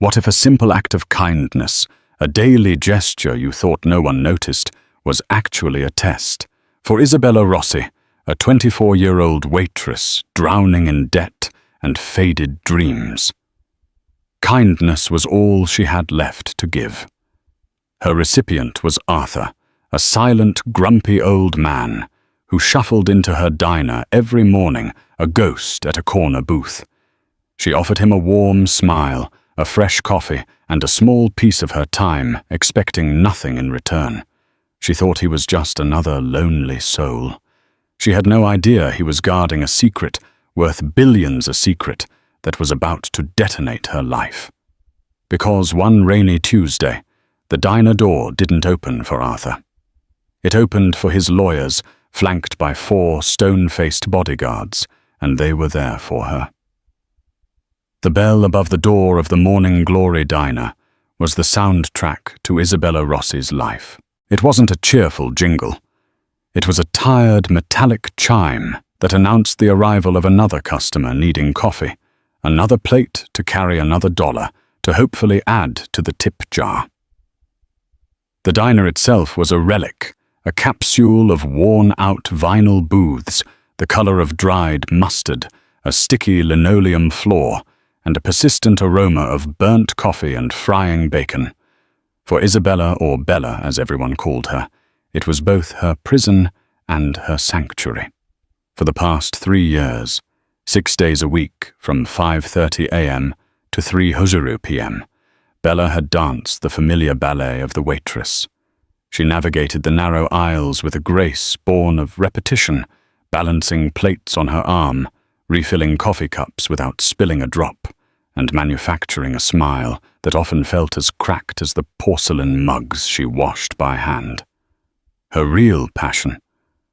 What if a simple act of kindness, a daily gesture you thought no one noticed, was actually a test? For Isabella Rossi, a 24-year-old waitress drowning in debt and faded dreams. Kindness was all she had left to give. Her recipient was Arthur, a silent, grumpy old man who shuffled into her diner every morning, a ghost at a corner booth. She offered him a warm smile, a fresh coffee, and a small piece of her time, expecting nothing in return. She thought he was just another lonely soul. She had no idea he was guarding a secret, worth billions, a secret that was about to detonate her life. Because one rainy Tuesday, the diner door didn't open for Arthur. It opened for his lawyers, flanked by 4 stone-faced bodyguards, and they were there for her. The bell above the door of the Morning Glory diner was the soundtrack to Isabella Rossi's life. It wasn't a cheerful jingle. It was a tired, metallic chime that announced the arrival of another customer needing coffee, another plate to carry another dollar to hopefully add to the tip jar. The diner itself was a relic, a capsule of worn-out vinyl booths, the color of dried mustard, a sticky linoleum floor, and a persistent aroma of burnt coffee and frying bacon. For Isabella, or Bella as everyone called her, it was both her prison and her sanctuary. For the past 3 years, 6 days a week, from 5:30 a.m. to 3:00 p.m., Bella had danced the familiar ballet of the Waitress. She navigated the narrow aisles with a grace born of repetition, balancing plates on her arm, refilling coffee cups without spilling a drop, and manufacturing a smile that often felt as cracked as the porcelain mugs she washed by hand. Her real passion,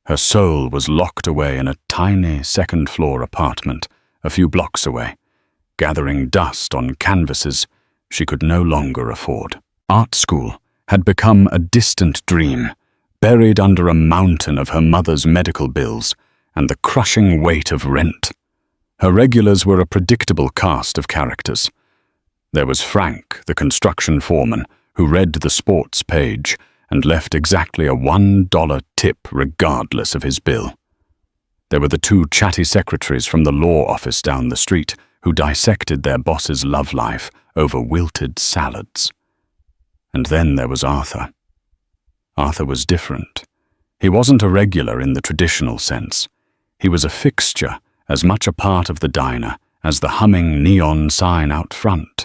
her soul, was locked away in a tiny second-floor apartment a few blocks away, gathering dust on canvases she could no longer afford. Art school had become a distant dream, buried under a mountain of her mother's medical bills and the crushing weight of rent. Her regulars were a predictable cast of characters. There was Frank, the construction foreman, who read the sports page and left exactly a $1 tip regardless of his bill. There were the 2 chatty secretaries from the law office down the street who dissected their boss's love life over wilted salads. And then there was Arthur. Arthur was different. He wasn't a regular in the traditional sense. He was a fixture, as much a part of the diner as the humming neon sign out front.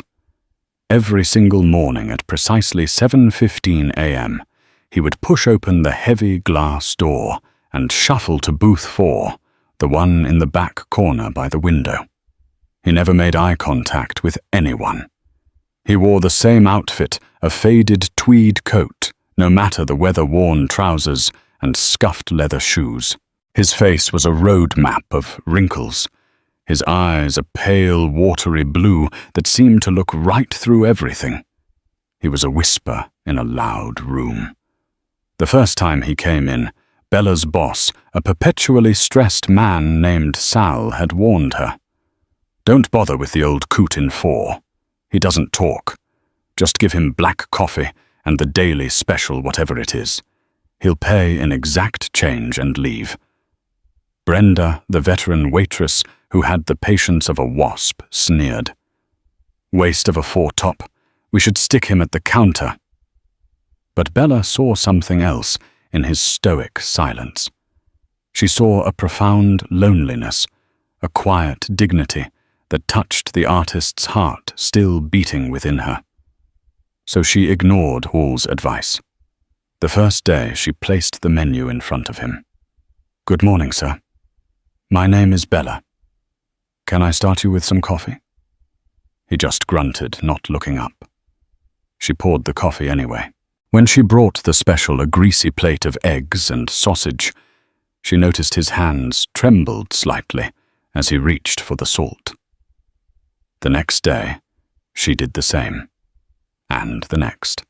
Every single morning at precisely 7:15 a.m., he would push open the heavy glass door and shuffle to booth 4, the one in the back corner by the window. He never made eye contact with anyone. He wore the same outfit, a faded tweed coat, no matter the weather-worn trousers and scuffed leather shoes. His face was a road map of wrinkles, his eyes a pale, watery blue that seemed to look right through everything. He was a whisper in a loud room. The first time he came in, Bella's boss, a perpetually stressed man named Sal, had warned her. "Don't bother with the old coot in 4. He doesn't talk. Just give him black coffee and the daily special, whatever it is. He'll pay in exact change and leave." Brenda, the veteran waitress who had the patience of a wasp, sneered. "Waste of a 4-top. We should stick him at the counter." But Bella saw something else in his stoic silence. She saw a profound loneliness, a quiet dignity that touched the artist's heart still beating within her. So she ignored Hall's advice. The first day she placed the menu in front of him. "Good morning, sir. My name is Bella. Can I start you with some coffee?" He just grunted, not looking up. She poured the coffee anyway. When she brought the special a greasy plate of eggs and sausage, she noticed his hands trembled slightly as he reached for the salt. The next day, she did the same, and the next.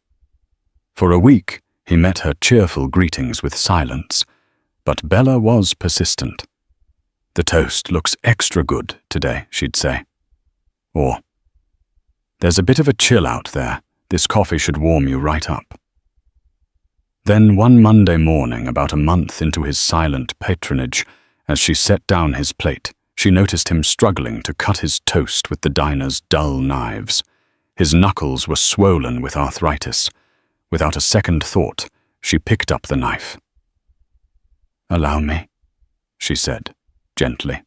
For a week, he met her cheerful greetings with silence, but Bella was persistent. "The toast looks extra good today," she'd say. Or, There's a bit of a chill out there. This coffee should warm you right up." Then one Monday morning, about a month into his silent patronage, as she set down his plate, she noticed him struggling to cut his toast with the diner's dull knives. His knuckles were swollen with arthritis. Without a second thought, she picked up the knife. "Allow me," she said, gently.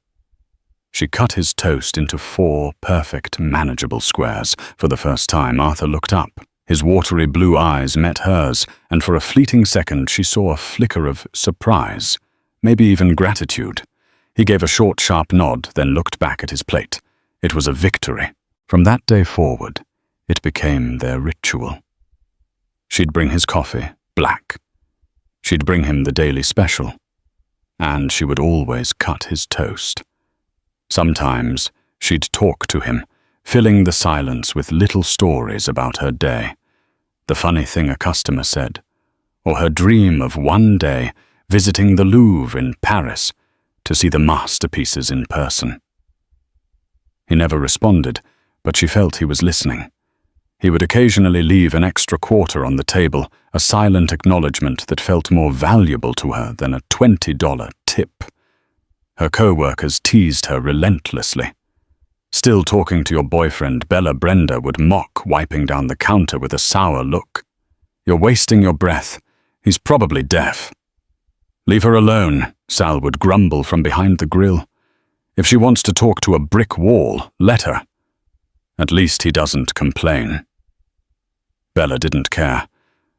She cut his toast into 4 perfect, manageable squares. For the first time, Arthur looked up. His watery blue eyes met hers, and for a fleeting second she saw a flicker of surprise, maybe even gratitude. He gave a short, sharp nod, then looked back at his plate. It was a victory. From that day forward, it became their ritual. She'd bring his coffee, black. She'd bring him the daily special. And she would always cut his toast. Sometimes she'd talk to him, filling the silence with little stories about her day. The funny thing a customer said, or her dream of one day visiting the Louvre in Paris to see the masterpieces in person. He never responded, but she felt he was listening. He would occasionally leave an extra quarter on the table, a silent acknowledgement that felt more valuable to her than a $20 tip. Her co-workers teased her relentlessly. "Still talking to your boyfriend," Bella Brenda would mock, wiping down the counter with a sour look. "You're wasting your breath. He's probably deaf." "Leave her alone," Sal would grumble from behind the grill. "If she wants to talk to a brick wall, let her. At least he doesn't complain." Bella didn't care.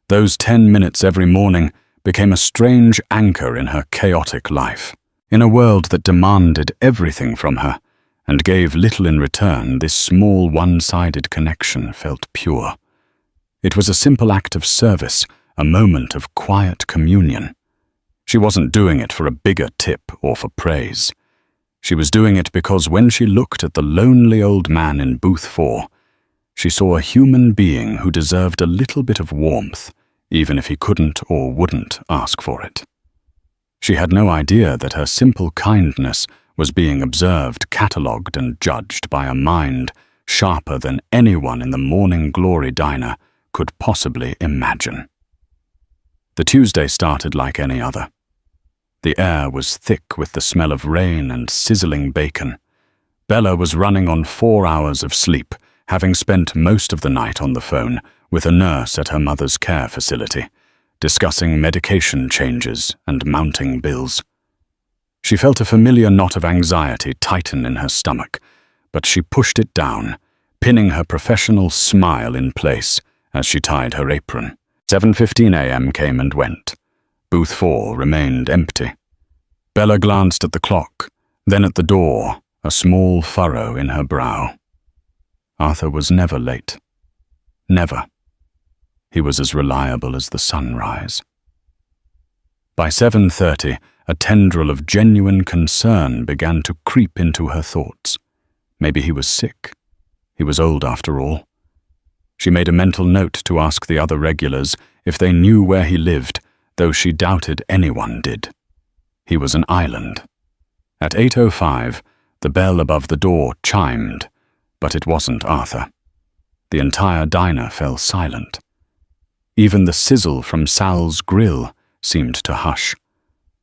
Those 10 minutes every morning became a strange anchor in her chaotic life. In a world that demanded everything from her and gave little in return, this small one-sided connection felt pure. It was a simple act of service, a moment of quiet communion. She wasn't doing it for a bigger tip or for praise. She was doing it because when she looked at the lonely old man in booth 4, she saw a human being who deserved a little bit of warmth, even if he couldn't or wouldn't ask for it. She had no idea that her simple kindness was being observed, catalogued, and judged by a mind sharper than anyone in the Morning Glory diner could possibly imagine. The Tuesday started like any other. The air was thick with the smell of rain and sizzling bacon. Bella was running on 4 hours of sleep, having spent most of the night on the phone with a nurse at her mother's care facility, discussing medication changes and mounting bills. She felt a familiar knot of anxiety tighten in her stomach, but she pushed it down, pinning her professional smile in place as she tied her apron. 7:15 a.m. came and went. Booth 4 remained empty. Bella glanced at the clock, then at the door, a small furrow in her brow. Arthur was never late. Never. He was as reliable as the sunrise. By 7:30, a tendril of genuine concern began to creep into her thoughts. Maybe he was sick. He was old after all. She made a mental note to ask the other regulars if they knew where he lived, though she doubted anyone did. He was an island. At 8:05, the bell above the door chimed, but it wasn't Arthur. The entire diner fell silent. Even the sizzle from Sal's grill seemed to hush.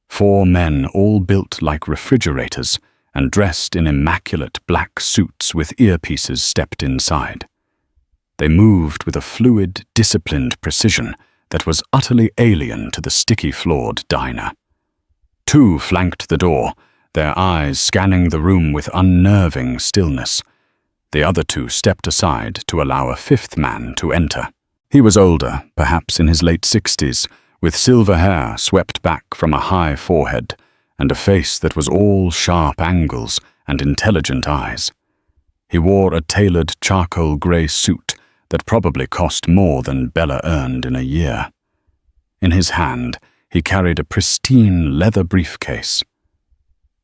4 men, all built like refrigerators and dressed in immaculate black suits with earpieces, stepped inside. They moved with a fluid, disciplined precision that was utterly alien to the sticky-floored diner. 2 flanked the door, their eyes scanning the room with unnerving stillness. The other 2 stepped aside to allow a 5th man to enter. He was older, perhaps in his late 60s, with silver hair swept back from a high forehead and a face that was all sharp angles and intelligent eyes. He wore a tailored charcoal grey suit that probably cost more than Bella earned in a year. In his hand, he carried a pristine leather briefcase.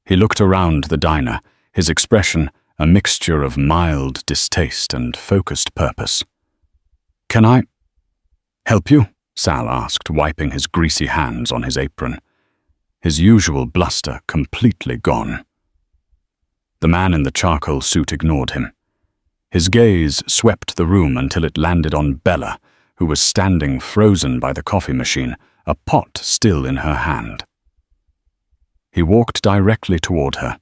He looked around the diner, his expression a mixture of mild distaste and focused purpose. "Can I help you?" Sal asked, wiping his greasy hands on his apron. His usual bluster completely gone. The man in the charcoal suit ignored him. His gaze swept the room until it landed on Bella, who was standing frozen by the coffee machine, a pot still in her hand. He walked directly toward her,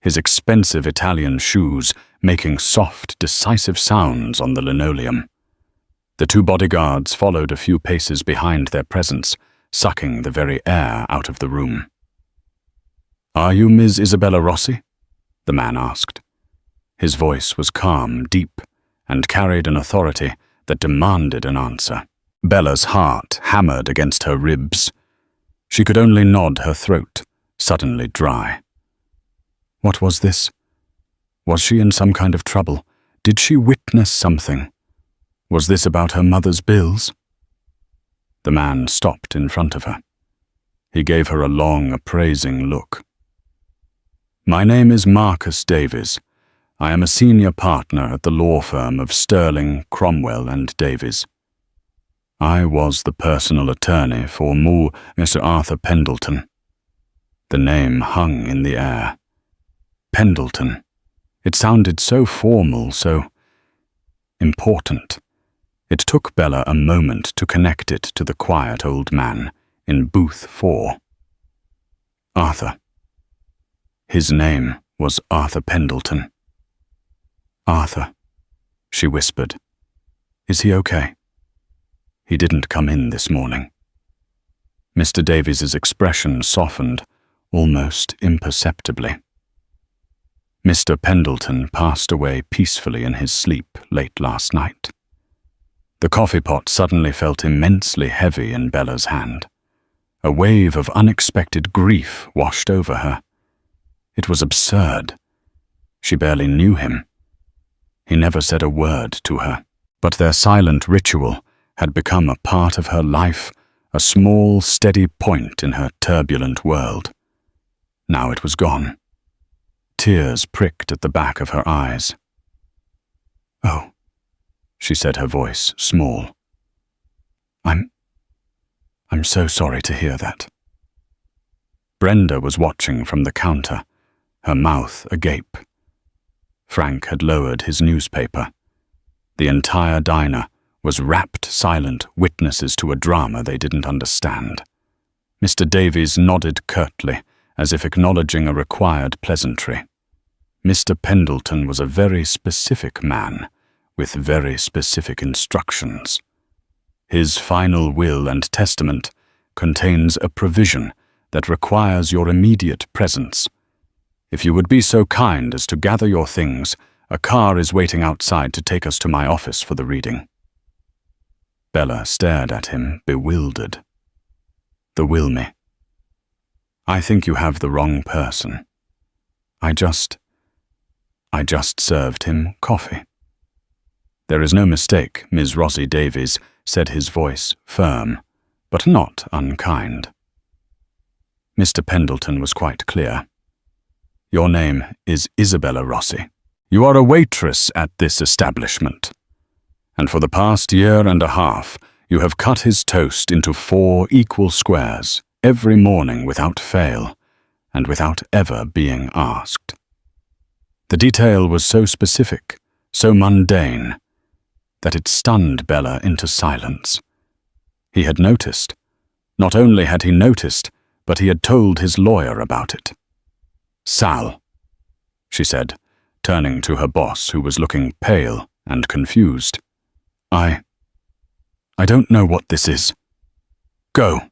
his expensive Italian shoes making soft, decisive sounds on the linoleum. The two bodyguards followed a few paces behind their presence, sucking the very air out of the room. "Are you Ms. Isabella Rossi?" the man asked. His voice was calm, deep, and carried an authority that demanded an answer. Bella's heart hammered against her ribs. She could only nod, her throat suddenly dry. What was this? Was she in some kind of trouble? Did she witness something? Was this about her mother's bills? The man stopped in front of her. He gave her a long, appraising look. "My name is Marcus Davies. I am a senior partner at the law firm of Sterling, Cromwell and Davies. I was the personal attorney for Mr. Arthur Pendleton." The name hung in the air. Pendleton. It sounded so formal, so important. It took Bella a moment to connect it to the quiet old man in booth 4. Arthur. His name was Arthur Pendleton. "Arthur," she whispered. "Is he okay?" "He didn't come in this morning." Mr. Davies's expression softened, almost imperceptibly. "Mr. Pendleton passed away peacefully in his sleep late last night." The coffee pot suddenly felt immensely heavy in Bella's hand. A wave of unexpected grief washed over her. It was absurd. She barely knew him. He never said a word to her, but their silent ritual had become a part of her life, a small, steady point in her turbulent world. Now it was gone. Tears pricked at the back of her eyes. "Oh," she said, her voice small. I'm so sorry to hear that." Brenda was watching from the counter, her mouth agape. Frank had lowered his newspaper. The entire diner was rapt, silent witnesses to a drama they didn't understand. Mr. Davies nodded curtly, as if acknowledging a required pleasantry. Mr. Pendleton was a very specific man, with very specific instructions. His final will and testament contains a provision that requires your immediate presence. If you would be so kind as to gather your things, a car is waiting outside to take us to my office for the reading. Bella stared at him, bewildered. "The Wilmy. I think you have the wrong person. I just served him coffee." "There is no mistake, Ms. Rossi Davies," said his voice, firm, but not unkind. Mr. Pendleton was quite clear. "Your name is Isabella Rossi. You are a waitress at this establishment. And for the past year and a half, you have cut his toast into 4 equal squares every morning without fail, and without ever being asked." The detail was so specific, so mundane, that it stunned Bella into silence. He had noticed. Not only had he noticed, but he had told his lawyer about it. "Sal," she said, turning to her boss, who was looking pale and confused. I don't know what this is." "Go,"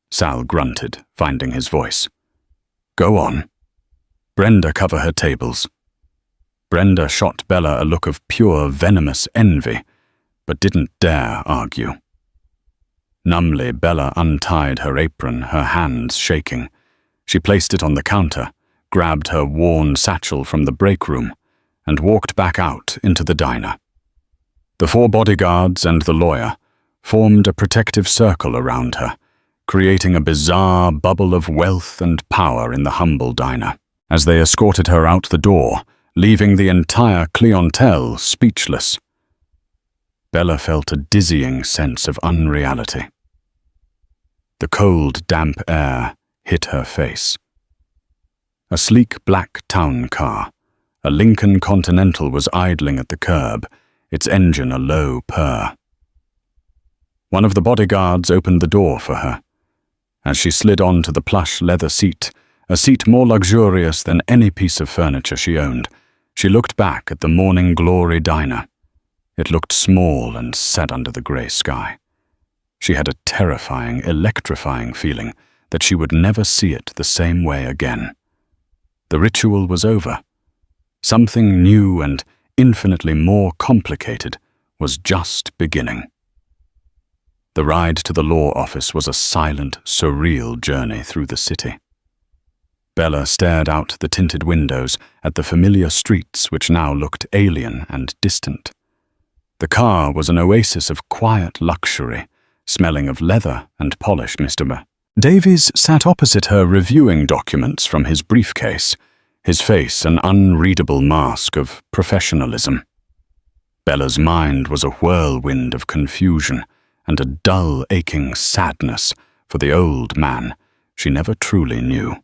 Sal grunted, finding his voice. "Go on. Brenda, cover her tables." Brenda shot Bella a look of pure, venomous envy, but didn't dare argue. Numbly, Bella untied her apron, her hands shaking. She placed it on the counter, grabbed her worn satchel from the break room, and walked back out into the diner. The 4 bodyguards and the lawyer formed a protective circle around her, creating a bizarre bubble of wealth and power in the humble diner. As they escorted her out the door, leaving the entire clientele speechless, Bella felt a dizzying sense of unreality. The cold, damp air hit her face. A sleek black town car, A Lincoln Continental was idling at the curb, its engine a low purr. One of the bodyguards opened the door for her. As she slid onto the plush leather seat, a seat more luxurious than any piece of furniture she owned, she looked back at the Morning Glory diner. It looked small and set under the grey sky. She had a terrifying, electrifying feeling that she would never see it the same way again. The ritual was over. Something new and infinitely more complicated was just beginning. The ride to the law office was a silent, surreal journey through the city. Bella stared out the tinted windows at the familiar streets which now looked alien and distant. The car was an oasis of quiet luxury, smelling of leather and polish. Mr. Davies sat opposite her reviewing documents from his briefcase, his face an unreadable mask of professionalism. Bella's mind was a whirlwind of confusion and a dull, aching sadness for the old man she never truly knew.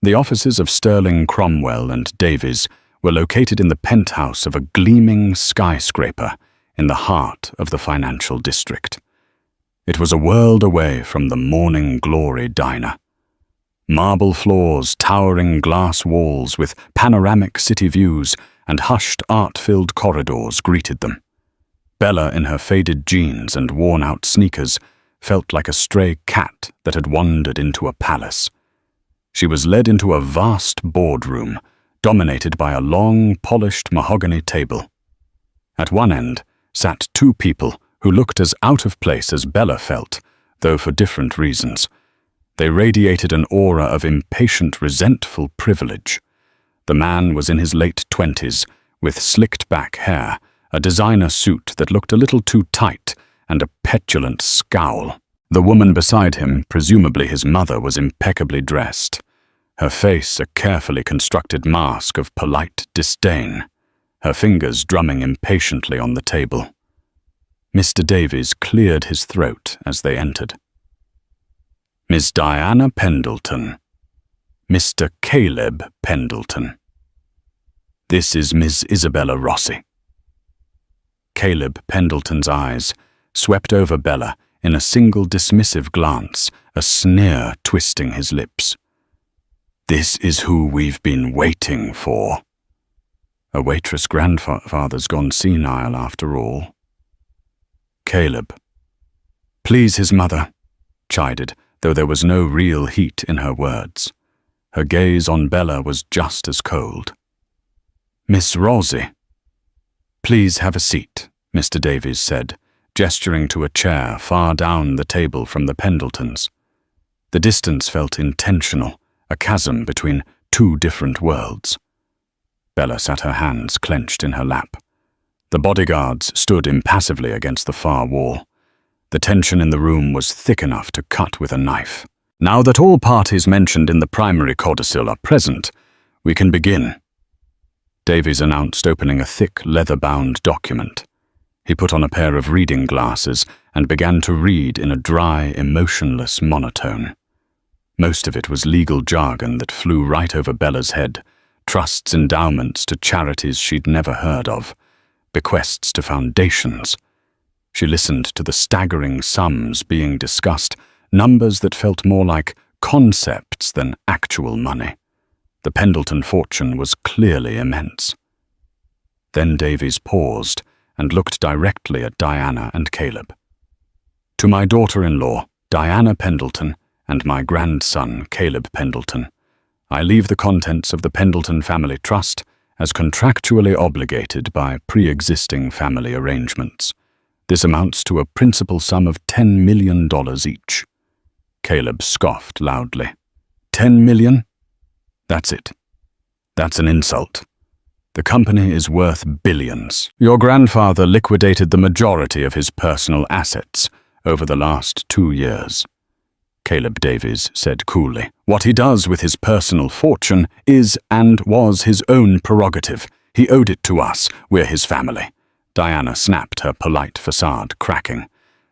The offices of Sterling, Cromwell and Davies were located in the penthouse of a gleaming skyscraper in the heart of the financial district. It was a world away from the Morning Glory diner. Marble floors, towering glass walls with panoramic city views and hushed art-filled corridors greeted them. Bella, in her faded jeans and worn-out sneakers, felt like a stray cat that had wandered into a palace. She was led into a vast boardroom, dominated by a long, polished mahogany table. At one end sat two people who looked as out of place as Bella felt, though for different reasons. They radiated an aura of impatient, resentful privilege. The man was in his late 20s, with slicked-back hair, a designer suit that looked a little too tight, and a petulant scowl. The woman beside him, presumably his mother, was impeccably dressed, her face a carefully constructed mask of polite disdain, her fingers drumming impatiently on the table. Mr. Davies cleared his throat as they entered. Miss Diana Pendleton. Mr. Caleb Pendleton. This is Miss Isabella Rossi. Caleb Pendleton's eyes swept over Bella in a single dismissive glance, a sneer twisting his lips. This is who we've been waiting for. A Waitress grandfather's gone senile after all. Caleb. Please, his mother, chided, though there was no real heat in her words. Her gaze on Bella was just as cold. Miss Rossi. Please have a seat, Mr. Davies said, gesturing to a chair far down the table from the Pendletons. The distance felt intentional, a chasm between two different worlds. Bella sat her hands clenched in her lap. The bodyguards stood impassively against the far wall. The tension in the room was thick enough to cut with a knife. Now that all parties mentioned in the primary codicil are present, we can begin. Davies announced, opening a thick, leather-bound document. He put on a pair of reading glasses and began to read in a dry, emotionless monotone. Most of it was legal jargon that flew right over Bella's head, trusts' endowments to charities she'd never heard of, bequests to foundations. She listened to the staggering sums being discussed, numbers that felt more like concepts than actual money. The Pendleton fortune was clearly immense. Then Davies paused and looked directly at Diana and Caleb. To my daughter-in-law, Diana Pendleton, and my grandson, Caleb Pendleton, I leave the contents of the Pendleton Family Trust as contractually obligated by pre-existing family arrangements. This amounts to a principal sum of $10 million each. Caleb scoffed loudly. $10 million? That's it. That's an insult. The company is worth billions. Your grandfather liquidated the majority of his personal assets over the last 2 years. Caleb Davies said coolly. What he does with his personal fortune is and was his own prerogative. He owed it to us. We're his family. Diana snapped, her polite facade cracking.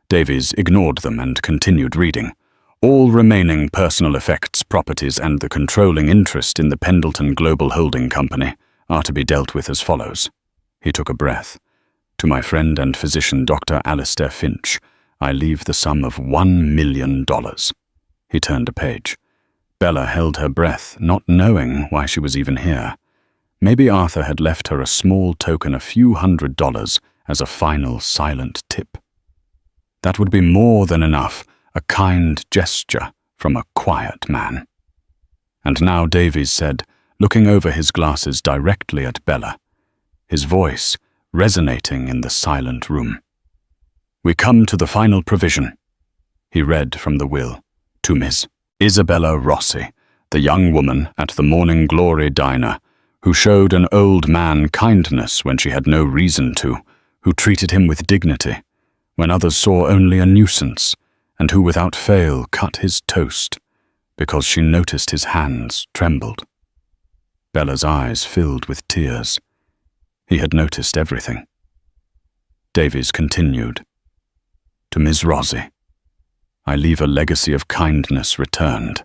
Davies ignored them and continued reading. All remaining personal effects, properties, and the controlling interest in the Pendleton Global Holding Company are to be dealt with as follows. He took a breath. To my friend and physician, Dr. Alistair Finch, I leave the sum of $1 million. He turned a page. Bella held her breath, not knowing why she was even here. Maybe Arthur had left her a small token, a few $100s, as a final silent tip. That would be more than enough, a kind gesture from a quiet man. And now Davies said, looking over his glasses directly at Bella, his voice resonating in the silent room. We come to the final provision. He read from the will. To Miss Isabella Rossi, the young woman at the Morning Glory diner, who showed an old man kindness when she had no reason to, who treated him with dignity, when others saw only a nuisance, and who without fail cut his toast, because she noticed his hands trembled. Bella's eyes filled with tears. He had noticed everything. Davies continued. To Miss Rossi, I leave a legacy of kindness returned.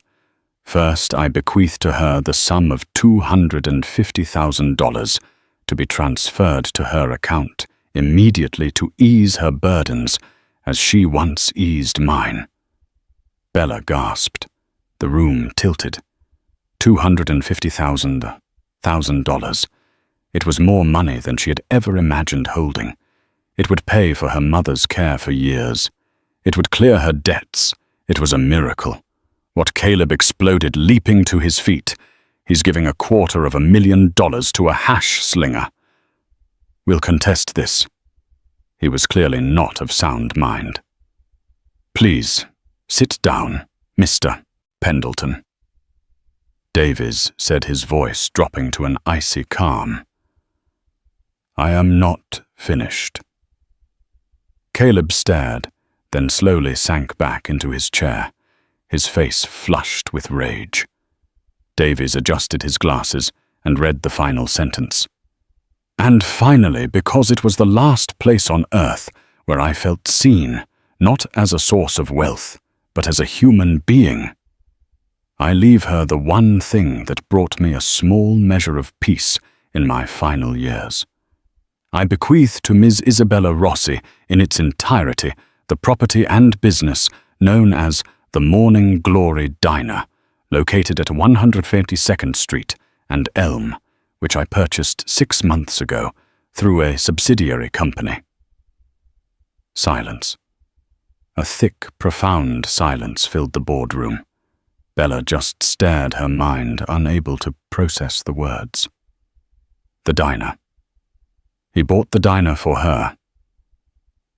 First, I bequeath to her the sum of $250,000 to be transferred to her account immediately to ease her burdens as she once eased mine. Bella gasped. The room tilted. $250,000. It was more money than she had ever imagined holding. It would pay for her mother's care for years. It would clear her debts. It was a miracle. What Caleb exploded, leaping to his feet. He's giving $250,000 to a hash slinger. We'll contest this. He was clearly not of sound mind. Please, sit down, Mr. Pendleton. Davies said, his voice dropping to an icy calm. I am not finished. Caleb stared, then slowly sank back into his chair, his face flushed with rage. Davies adjusted his glasses and read the final sentence. And finally, because it was the last place on earth where I felt seen, not as a source of wealth, but as a human being, I leave her the one thing that brought me a small measure of peace in my final years. I bequeath to Ms. Isabella Rossi in its entirety the property and business known as the Morning Glory Diner, located at 152nd Street and Elm, which I purchased 6 months ago through a subsidiary company. Silence. A thick, profound silence filled the boardroom. Bella just stared, her mind unable to process the words. The diner. He bought the diner for her.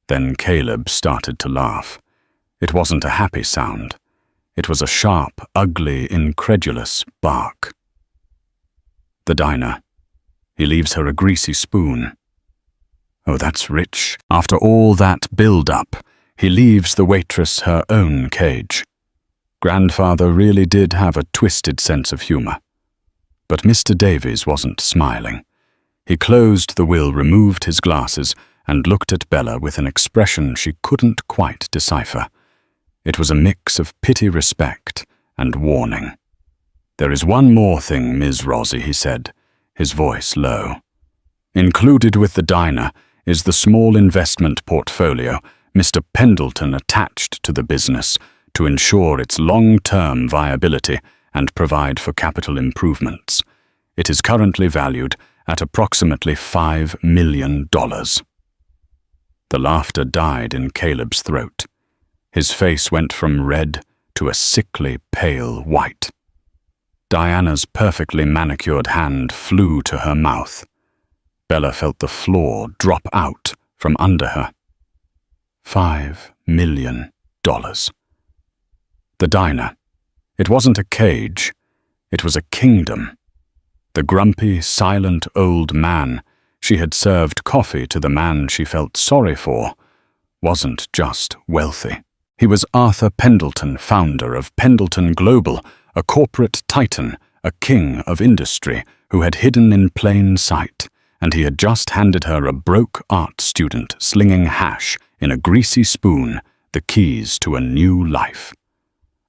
Then Caleb started to laugh. It wasn't a happy sound. It was a sharp, ugly, incredulous bark. The diner. He leaves her a greasy spoon. Oh, that's rich. After all that build-up, he leaves the waitress her own cage. Grandfather really did have a twisted sense of humor. But Mr. Davies wasn't smiling. He closed the will, removed his glasses, and looked at Bella with an expression she couldn't quite decipher. It was a mix of pity-respect and warning. There is one more thing, Ms. Rossi, he said, his voice low. Included with the diner is the small investment portfolio Mr. Pendleton attached to the business to ensure its long-term viability and provide for capital improvements. It is currently valued at approximately $5 million. The laughter died in Caleb's throat. His face went from red to a sickly pale white. Diana's perfectly manicured hand flew to her mouth. Bella felt the floor drop out from under her. $5 million. The diner. It wasn't a cage. It was a kingdom. The grumpy, silent old man she had served coffee to the man she felt sorry for wasn't just wealthy. He was Arthur Pendleton, founder of Pendleton Global, a corporate titan, a king of industry who had hidden in plain sight, and he had just handed her a broke art student slinging hash in a greasy spoon, the keys to a new life.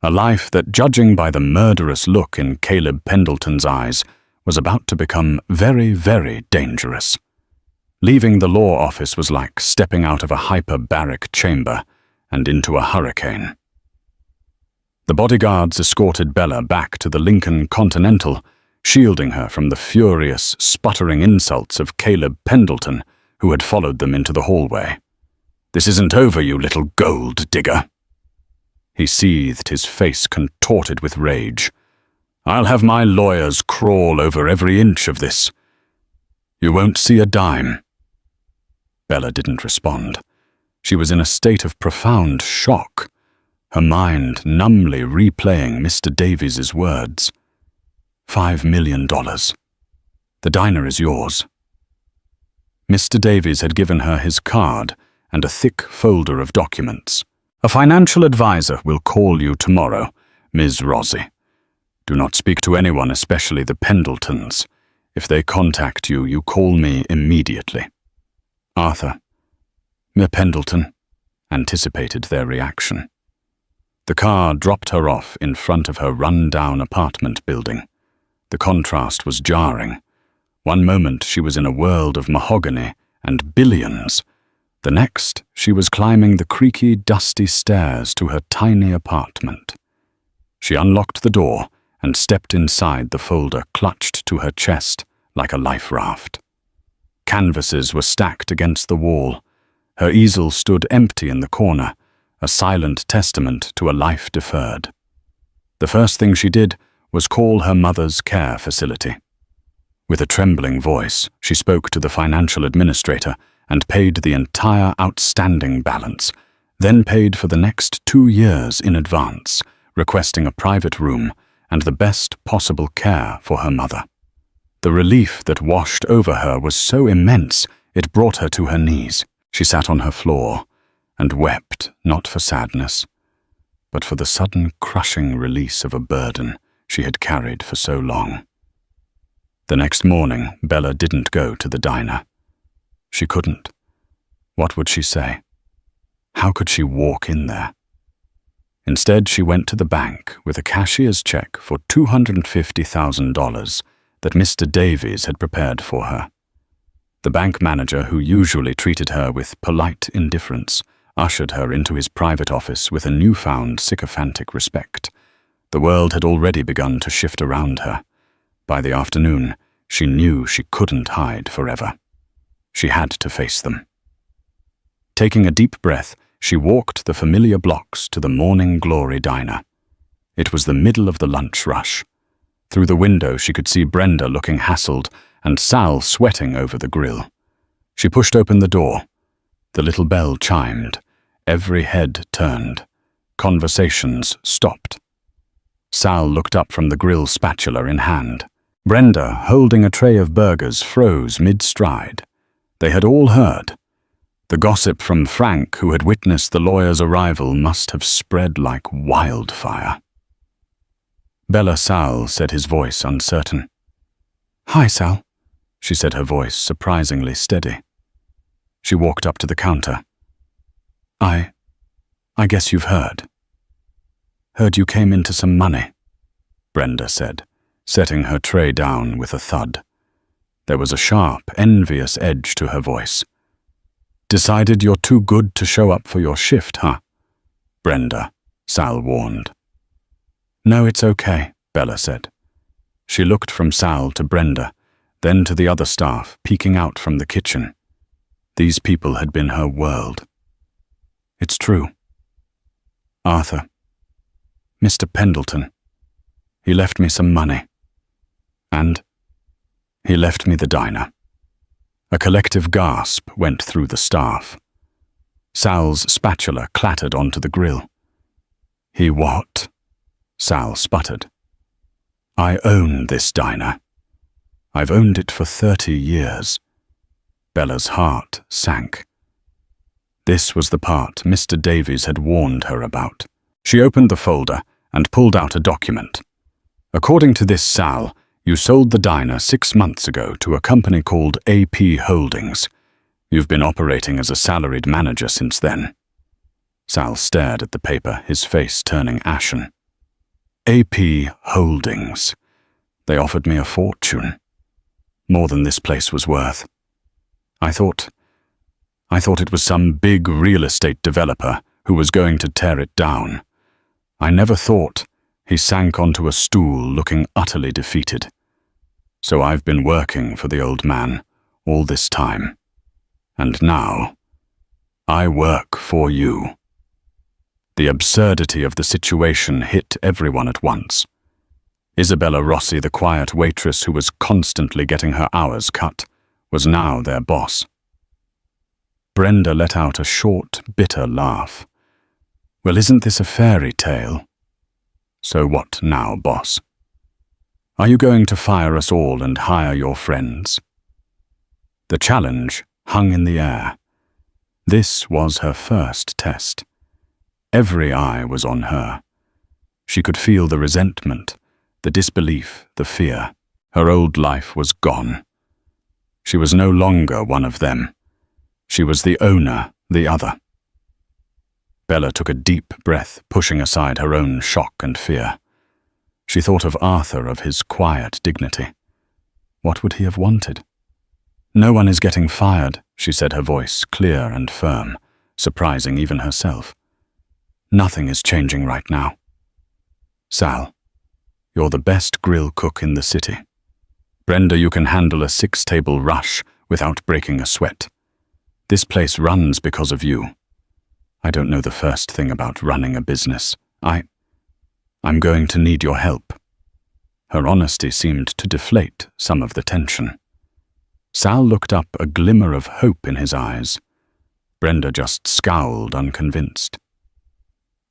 A life that, judging by the murderous look in Caleb Pendleton's eyes, was about to become very, very dangerous. Leaving the law office was like stepping out of a hyperbaric chamber and into a hurricane. The bodyguards escorted Bella back to the Lincoln Continental, shielding her from the furious, sputtering insults of Caleb Pendleton, who had followed them into the hallway. "This isn't over, you little gold digger." He seethed, his face contorted with rage. "I'll have my lawyers crawl over every inch of this. You won't see a dime." Bella didn't respond. She was in a state of profound shock, her mind numbly replaying Mr. Davies's words. $5 million. The diner is yours. Mr. Davies had given her his card and a thick folder of documents. "A financial advisor will call you tomorrow, Ms. Rossi. Do not speak to anyone, especially the Pendletons. If they contact you, you call me immediately." Arthur, Miss Pendleton, anticipated their reaction. The car dropped her off in front of her run-down apartment building. The contrast was jarring. One moment she was in a world of mahogany and billions. The next, she was climbing the creaky, dusty stairs to her tiny apartment. She unlocked the door and stepped inside, the folder clutched to her chest like a life raft. Canvases were stacked against the wall. Her easel stood empty in the corner, a silent testament to a life deferred. The first thing she did was call her mother's care facility. With a trembling voice, she spoke to the financial administrator and paid the entire outstanding balance, then paid for the next 2 years in advance, requesting a private room and the best possible care for her mother. The relief that washed over her was so immense it brought her to her knees. She sat on her floor and wept, not for sadness, but for the sudden crushing release of a burden she had carried for so long. The next morning, Bella didn't go to the diner. She couldn't. What would she say? How could she walk in there? Instead, she went to the bank with a cashier's check for $250,000 that Mr. Davies had prepared for her. The bank manager, who usually treated her with polite indifference, ushered her into his private office with a newfound sycophantic respect. The world had already begun to shift around her. By the afternoon, she knew she couldn't hide forever. She had to face them. Taking a deep breath, she walked the familiar blocks to the Morning Glory diner. It was the middle of the lunch rush. Through the window, she could see Brenda looking hassled and Sal sweating over the grill. She pushed open the door. The little bell chimed. Every head turned. Conversations stopped. Sal looked up from the grill, spatula in hand. Brenda, holding a tray of burgers, froze mid-stride. They had all heard. The gossip from Frank, who had witnessed the lawyer's arrival, must have spread like wildfire. "Bella, Sal," said his voice uncertain. "Hi, Sal," she said, her voice surprisingly steady. She walked up to the counter. I guess you've heard." "Heard you came into some money," Brenda said, setting her tray down with a thud. There was a sharp, envious edge to her voice. "Decided you're too good to show up for your shift, huh?" "Brenda," Sal warned. "No, it's okay," Bella said. She looked from Sal to Brenda, then to the other staff peeking out from the kitchen. These people had been her world. "It's true. Arthur, Mr. Pendleton, he left me some money. And he left me the diner." A collective gasp went through the staff. Sal's spatula clattered onto the grill. "He what?" Sal sputtered. "I own this diner. I've owned it for 30 years. Bella's heart sank. This was the part Mr. Davies had warned her about. She opened the folder and pulled out a document. "According to this, Sal, you sold the diner 6 months ago to a company called AP Holdings. You've been operating as a salaried manager since then." Sal stared at the paper, his face turning ashen. AP Holdings. They offered me a fortune. More than this place was worth. I thought it was some big real estate developer who was going to tear it down. I never thought. He sank onto a stool, looking utterly defeated. So I've been working for the old man all this time. And now, I work for you. The absurdity of the situation hit everyone at once. Isabella Rossi, the quiet waitress who was constantly getting her hours cut, was now their boss. Brenda let out a short, bitter laugh. Well, isn't this a fairy tale? So what now, boss? Are you going to fire us all and hire your friends? The challenge hung in the air. This was her first test. Every eye was on her. She could feel the resentment, the disbelief, the fear. Her old life was gone. She was no longer one of them. She was the owner, the other. Bella took a deep breath, pushing aside her own shock and fear. She thought of Arthur, of his quiet dignity. What would he have wanted? No one is getting fired, she said, her voice clear and firm, surprising even herself. Nothing is changing right now. Sal, you're the best grill cook in the city. Brenda, you can handle a 6-table rush without breaking a sweat. This place runs because of you. I don't know the first thing about running a business. I'm going to need your help. Her honesty seemed to deflate some of the tension. Sal looked up, a glimmer of hope in his eyes. Brenda just scowled, unconvinced.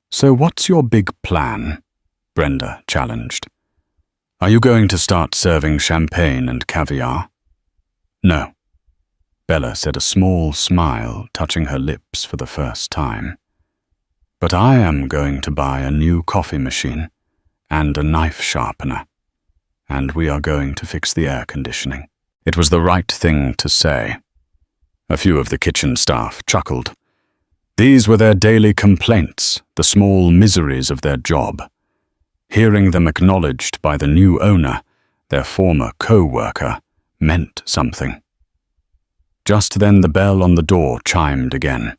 So what's your big plan? Brenda challenged. Are you going to start serving champagne and caviar? No. Bella said, a small smile touching her lips for the first time. But I am going to buy a new coffee machine and a knife sharpener, and we are going to fix the air conditioning. It was the right thing to say. A few of the kitchen staff chuckled. These were their daily complaints, the small miseries of their job. Hearing them acknowledged by the new owner, their former co-worker, meant something. Just then the bell on the door chimed again.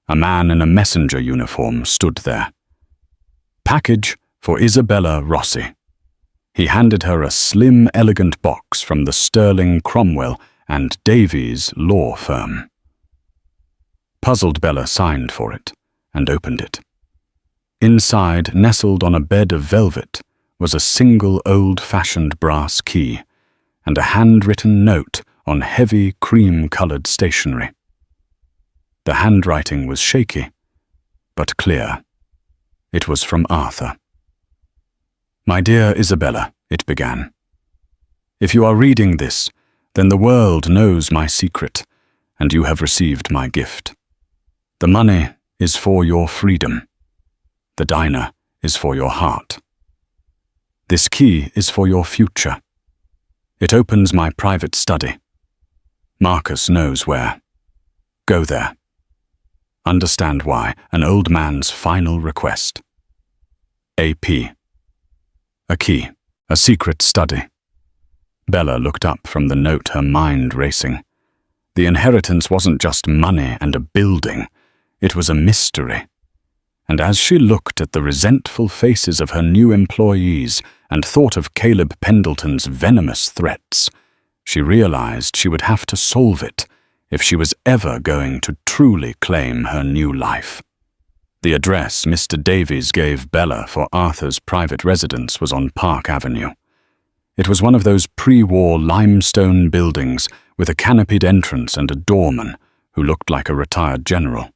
A man in a messenger uniform stood there. Package for Isabella Rossi. He handed her a slim, elegant box from the Sterling, Cromwell and Davies law firm. Puzzled, Bella signed for it and opened it. Inside, nestled on a bed of velvet, was a single old-fashioned brass key and a handwritten note on heavy cream-colored stationery. The handwriting was shaky, but clear. It was from Arthur. My dear Isabella, it began. If you are reading this, then the world knows my secret, and you have received my gift. The money is for your freedom. The diner is for your heart. This key is for your future. It opens my private study. Marcus knows where. Go there. Understand why, an old man's final request. A.P. A key, a secret study. Bella looked up from the note, her mind racing. The inheritance wasn't just money and a building. It was a mystery. And as she looked at the resentful faces of her new employees and thought of Caleb Pendleton's venomous threats, she realized she would have to solve it if she was ever going to truly claim her new life. The address Mr. Davies gave Bella for Arthur's private residence was on Park Avenue. It was one of those pre-war limestone buildings with a canopied entrance and a doorman who looked like a retired general.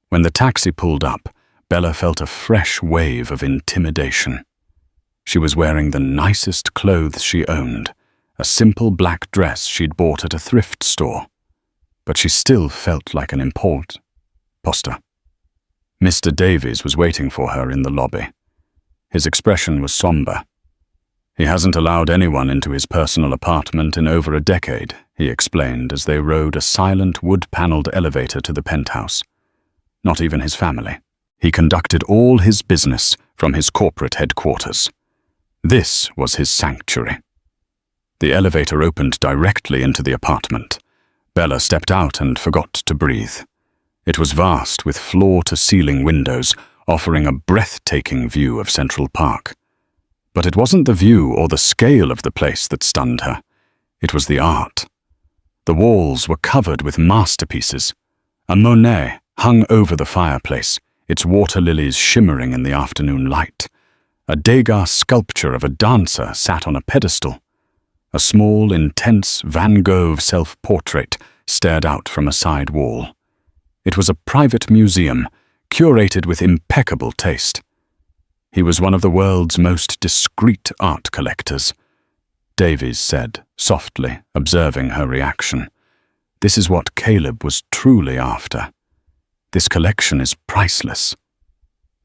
When the taxi pulled up, Bella felt a fresh wave of intimidation. She was wearing the nicest clothes she owned, a simple black dress she'd bought at a thrift store. But she still felt like an imposter. Mr. Davies was waiting for her in the lobby. His expression was somber. He hasn't allowed anyone into his personal apartment in over a decade, he explained as they rode a silent wood-paneled elevator to the penthouse. Not even his family. He conducted all his business from his corporate headquarters. This was his sanctuary. The elevator opened directly into the apartment. Bella stepped out and forgot to breathe. It was vast, with floor-to-ceiling windows, offering a breathtaking view of Central Park. But it wasn't the view or the scale of the place that stunned her. It was the art. The walls were covered with masterpieces. A Monet hung over the fireplace, its water lilies shimmering in the afternoon light. A Degas sculpture of a dancer sat on a pedestal. A small, intense Van Gogh self-portrait stared out from a side wall. It was a private museum, curated with impeccable taste. He was one of the world's most discreet art collectors, Davies said, softly, observing her reaction. This is what Caleb was truly after. This collection is priceless.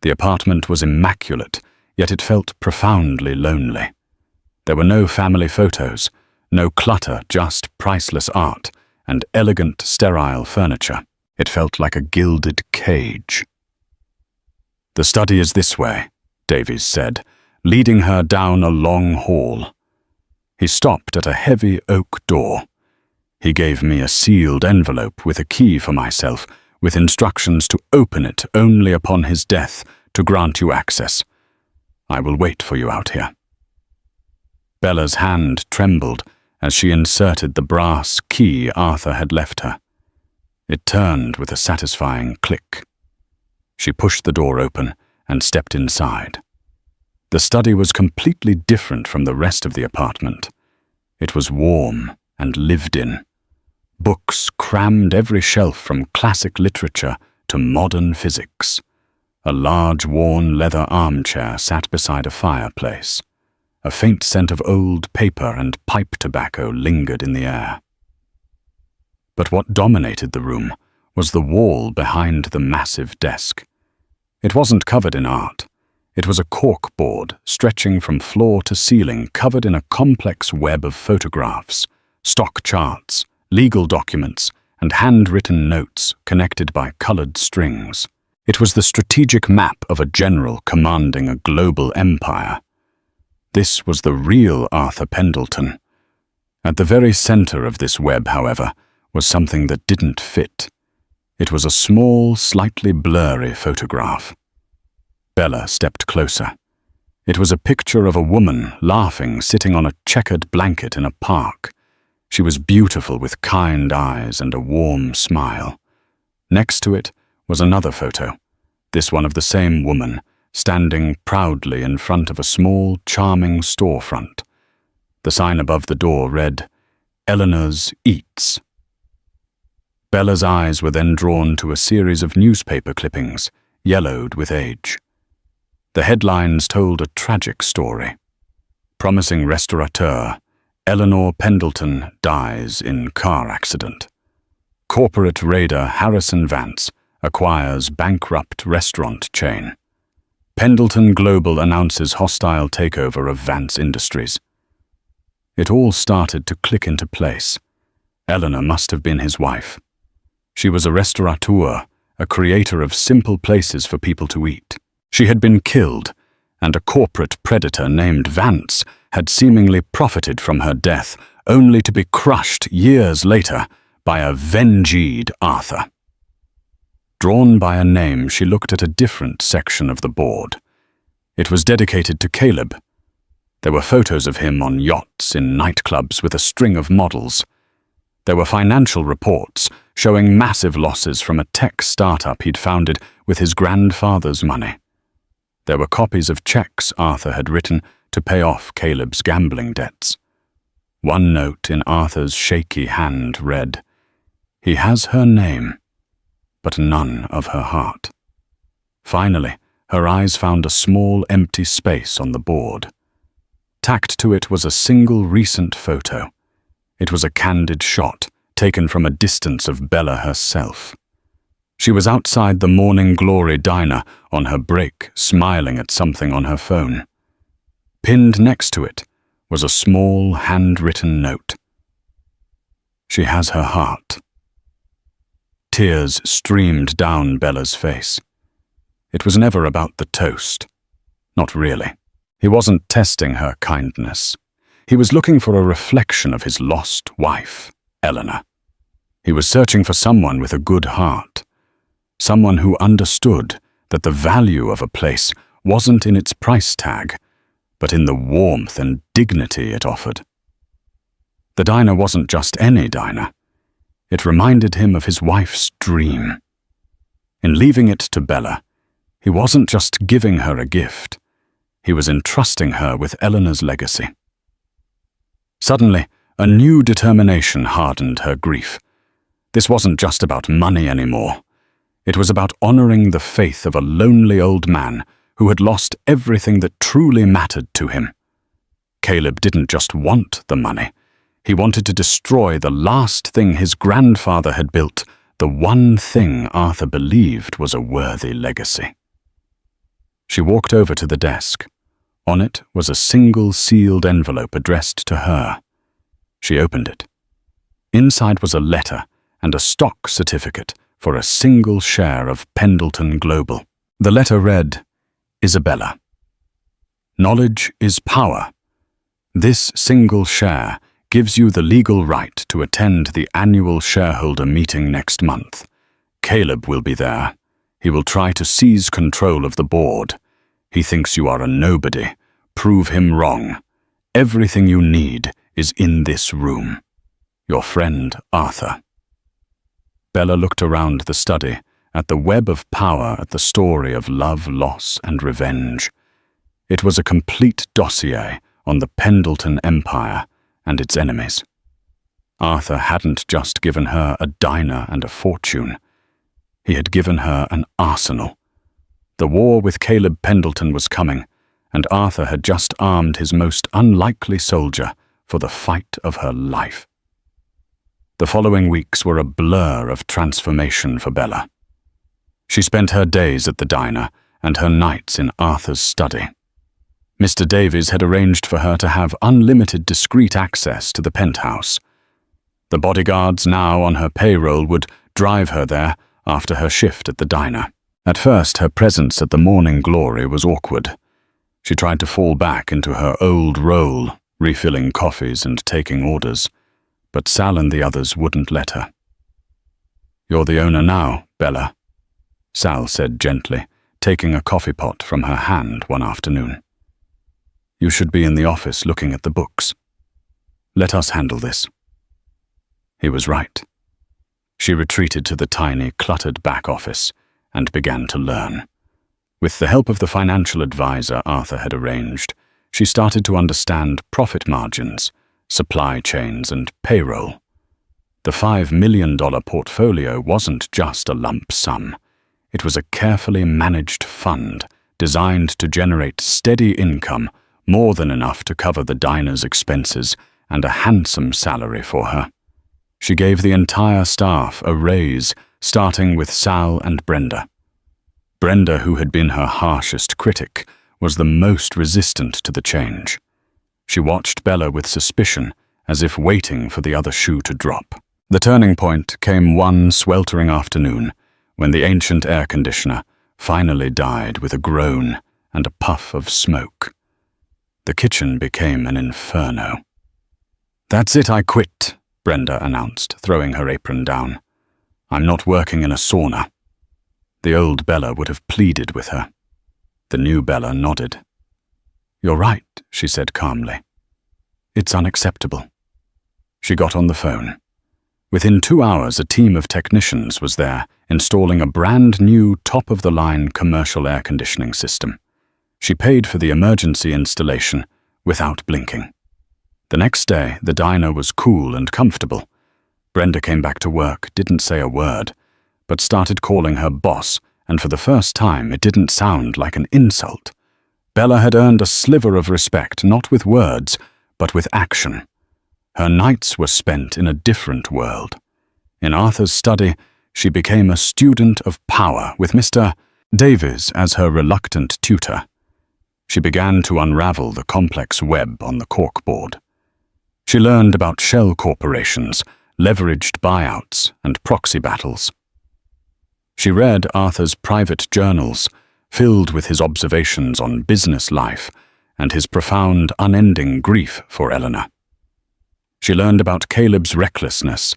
The apartment was immaculate, yet it felt profoundly lonely. There were no family photos, no clutter, just priceless art and elegant, sterile furniture. It felt like a gilded cage. "The study is this way," Davies said, leading her down a long hall. He stopped at a heavy oak door. He gave me a sealed envelope with a key for myself, with instructions to open it only upon his death to grant you access. I will wait for you out here. Bella's hand trembled as she inserted the brass key Arthur had left her. It turned with a satisfying click. She pushed the door open and stepped inside. The study was completely different from the rest of the apartment. It was warm and lived in. Books crammed every shelf from classic literature to modern physics. A large worn leather armchair sat beside a fireplace. A faint scent of old paper and pipe tobacco lingered in the air. But what dominated the room was the wall behind the massive desk. It wasn't covered in art. It was a corkboard stretching from floor to ceiling, covered in a complex web of photographs, stock charts, legal documents, and handwritten notes connected by colored strings. It was the strategic map of a general commanding a global empire. This was the real Arthur Pendleton. At the very center of this web, however, was something that didn't fit. It was a small, slightly blurry photograph. Bella stepped closer. It was a picture of a woman laughing, sitting on a checkered blanket in a park. She was beautiful with kind eyes and a warm smile. Next to it was another photo, this one of the same woman, standing proudly in front of a small, charming storefront. The sign above the door read, "Eleanor's Eats." Bella's eyes were then drawn to a series of newspaper clippings, yellowed with age. The headlines told a tragic story. Promising restaurateur, Eleanor Pendleton dies in car accident. Corporate raider Harrison Vance acquires bankrupt restaurant chain. Pendleton Global announces hostile takeover of Vance Industries. It all started to click into place. Eleanor must have been his wife. She was a restaurateur, a creator of simple places for people to eat. She had been killed, and a corporate predator named Vance had seemingly profited from her death, only to be crushed years later by a venged Arthur. Drawn by a name, she looked at a different section of the board. It was dedicated to Caleb. There were photos of him on yachts in nightclubs with a string of models. There were financial reports showing massive losses from a tech startup he'd founded with his grandfather's money. There were copies of checks Arthur had written to pay off Caleb's gambling debts. One note in Arthur's shaky hand read, "He has her name, but none of her heart." Finally, her eyes found a small empty space on the board. Tacked to it was a single recent photo. It was a candid shot, taken from a distance of Bella herself. She was outside the Morning Glory diner on her break, smiling at something on her phone. Pinned next to it was a small handwritten note. "She has her heart." Tears streamed down Bella's face. It was never about the toast. Not really. He wasn't testing her kindness. He was looking for a reflection of his lost wife, Eleanor. He was searching for someone with a good heart, someone who understood that the value of a place wasn't in its price tag, but in the warmth and dignity it offered. The diner wasn't just any diner. It reminded him of his wife's dream. In leaving it to Bella, he wasn't just giving her a gift. He was entrusting her with Eleanor's legacy. Suddenly, a new determination hardened her grief. This wasn't just about money anymore. It was about honoring the faith of a lonely old man who had lost everything that truly mattered to him. Caleb didn't just want the money. He wanted to destroy the last thing his grandfather had built, the one thing Arthur believed was a worthy legacy. She walked over to the desk. On it was a single sealed envelope addressed to her. She opened it. Inside was a letter and a stock certificate for a single share of Pendleton Global. The letter read, Isabella. Knowledge is power. This single share gives you the legal right to attend the annual shareholder meeting next month. Caleb will be there. He will try to seize control of the board. He thinks you are a nobody. Prove him wrong. Everything you need is in this room. Your friend, Arthur. Bella looked around the study, at the web of power, at the story of love, loss, and revenge. It was a complete dossier on the Pendleton Empire and its enemies. Arthur hadn't just given her a diner and a fortune. He had given her an arsenal. The war with Caleb Pendleton was coming, and Arthur had just armed his most unlikely soldier for the fight of her life. The following weeks were a blur of transformation for Bella. She spent her days at the diner and her nights in Arthur's study. Mr. Davies had arranged for her to have unlimited discreet access to the penthouse. The bodyguards now on her payroll would drive her there after her shift at the diner. At first, her presence at the Morning Glory was awkward. She tried to fall back into her old role, refilling coffees and taking orders, but Sal and the others wouldn't let her. "You're the owner now, Bella," Sal said gently, taking a coffee pot from her hand one afternoon. "You should be in the office looking at the books. Let us handle this." He was right. She retreated to the tiny, cluttered back office and began to learn. With the help of the financial advisor Arthur had arranged, she started to understand profit margins, supply chains, and payroll. The $5 million portfolio wasn't just a lump sum. It was a carefully managed fund designed to generate steady income, more than enough to cover the diner's expenses and a handsome salary for her. She gave the entire staff a raise, starting with Sal and Brenda. Brenda, who had been her harshest critic, was the most resistant to the change. She watched Bella with suspicion, as if waiting for the other shoe to drop. The turning point came one sweltering afternoon, when the ancient air conditioner finally died with a groan and a puff of smoke. The kitchen became an inferno. "That's it, I quit," Brenda announced, throwing her apron down. "I'm not working in a sauna." The old Bella would have pleaded with her. The new Bella nodded. "You're right," she said calmly. "It's unacceptable." She got on the phone. Within 2 hours, a team of technicians was there, installing a brand new top-of-the-line commercial air conditioning system. She paid for the emergency installation without blinking. The next day, the diner was cool and comfortable. Brenda came back to work, didn't say a word, but started calling her boss, and for the first time it didn't sound like an insult. Bella had earned a sliver of respect, not with words, but with action. Her nights were spent in a different world. In Arthur's study, she became a student of power, with Mr. Davies as her reluctant tutor. She began to unravel the complex web on the corkboard. She learned about shell corporations, leveraged buyouts, and proxy battles. She read Arthur's private journals, filled with his observations on business life, and his profound, unending grief for Eleanor. She learned about Caleb's recklessness,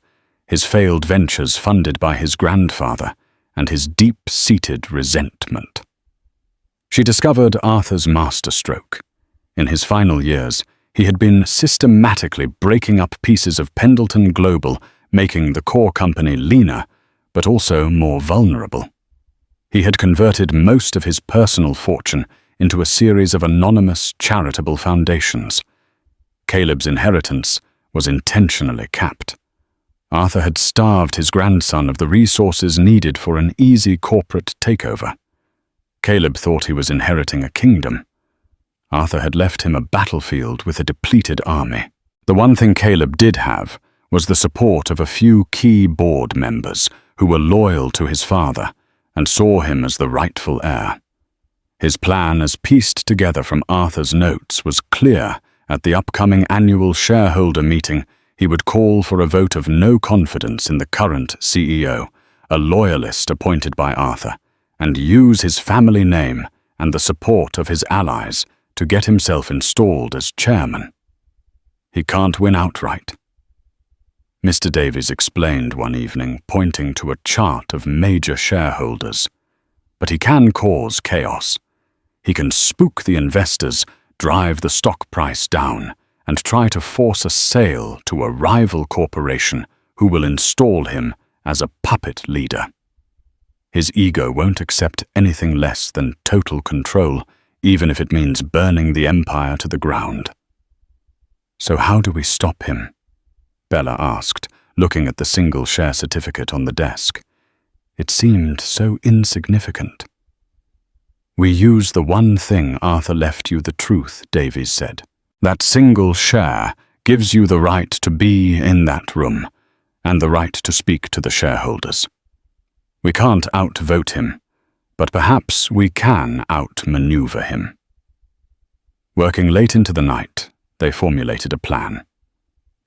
his failed ventures funded by his grandfather, and his deep-seated resentment. She discovered Arthur's masterstroke. In his final years, he had been systematically breaking up pieces of Pendleton Global, making the core company leaner, but also more vulnerable. He had converted most of his personal fortune into a series of anonymous charitable foundations. Caleb's inheritance was intentionally capped. Arthur had starved his grandson of the resources needed for an easy corporate takeover. Caleb thought he was inheriting a kingdom. Arthur had left him a battlefield with a depleted army. The one thing Caleb did have was the support of a few key board members who were loyal to his father and saw him as the rightful heir. His plan, as pieced together from Arthur's notes, was clear. At the upcoming annual shareholder meeting, he would call for a vote of no confidence in the current CEO, a loyalist appointed by Arthur, and use his family name and the support of his allies to get himself installed as chairman. He can't win outright. Mr. Davies explained one evening, pointing to a chart of major shareholders. But he can cause chaos. He can spook the investors, drive the stock price down, and try to force a sale to a rival corporation who will install him as a puppet leader. His ego won't accept anything less than total control, even if it means burning the empire to the ground. So how do we stop him? Bella asked, looking at the single share certificate on the desk. It seemed so insignificant. We use the one thing Arthur left you the truth, Davies said. That single share gives you the right to be in that room, and the right to speak to the shareholders. We can't outvote him, but perhaps we can outmaneuver him. Working late into the night, they formulated a plan.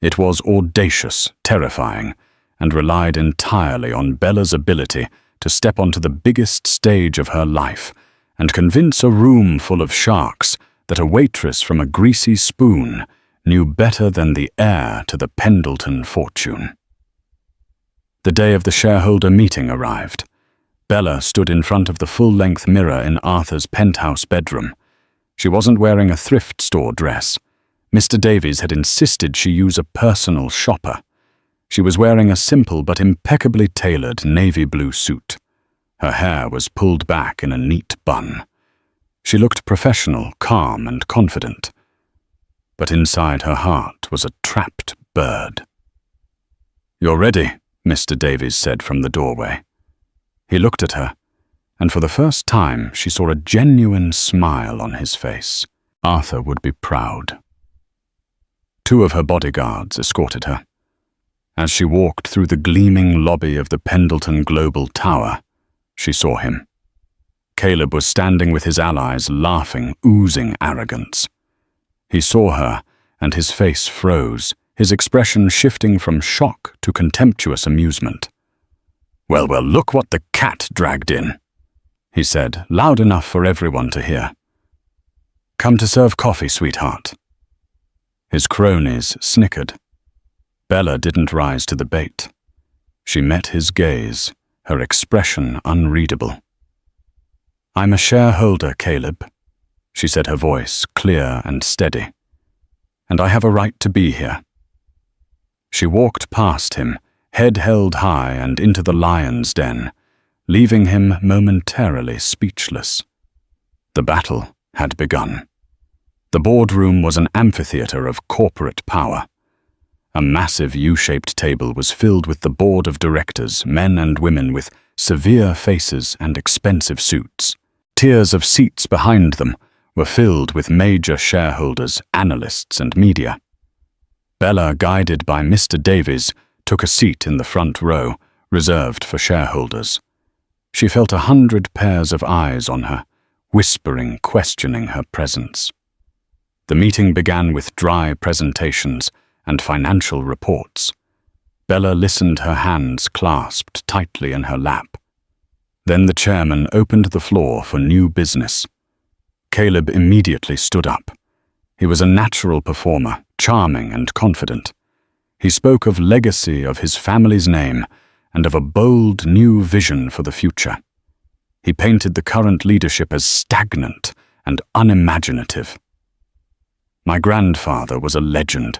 It was audacious, terrifying, and relied entirely on Bella's ability to step onto the biggest stage of her life and convince a room full of sharks that a waitress from a greasy spoon knew better than the heir to the Pendleton fortune. The day of the shareholder meeting arrived. Bella stood in front of the full-length mirror in Arthur's penthouse bedroom. She wasn't wearing a thrift store dress. Mr. Davies had insisted she use a personal shopper. She was wearing a simple but impeccably tailored navy blue suit. Her hair was pulled back in a neat bun. She looked professional, calm, and confident. But inside her heart was a trapped bird. "You're ready," Mr. Davies said from the doorway. He looked at her, and for the first time she saw a genuine smile on his face. Arthur would be proud. 2 of her bodyguards escorted her. As she walked through the gleaming lobby of the Pendleton Global Tower, she saw him. Caleb was standing with his allies, laughing, oozing arrogance. He saw her, and his face froze, his expression shifting from shock to contemptuous amusement. Well, look what the cat dragged in," he said, loud enough for everyone to hear. "Come to serve coffee, sweetheart." His cronies snickered. Bella didn't rise to the bait. She met his gaze, her expression unreadable. "I'm a shareholder, Caleb," she said, her voice clear and steady. "And I have a right to be here." She walked past him, head held high, and into the lion's den, leaving him momentarily speechless. The battle had begun. The boardroom was an amphitheater of corporate power. A massive U-shaped table was filled with the board of directors, men and women with severe faces and expensive suits. Tiers of seats behind them were filled with major shareholders, analysts, and media. Bella, guided by Mr. Davies, took a seat in the front row, reserved for shareholders. She felt 100 pairs of eyes on her, whispering, questioning her presence. The meeting began with dry presentations and financial reports. Bella listened, her hands clasped tightly in her lap. Then the chairman opened the floor for new business. Caleb immediately stood up, He was a natural performer, charming and confident. He spoke of legacy of his family's name and of a bold new vision for the future. He painted the current leadership as stagnant and unimaginative. My grandfather was a legend.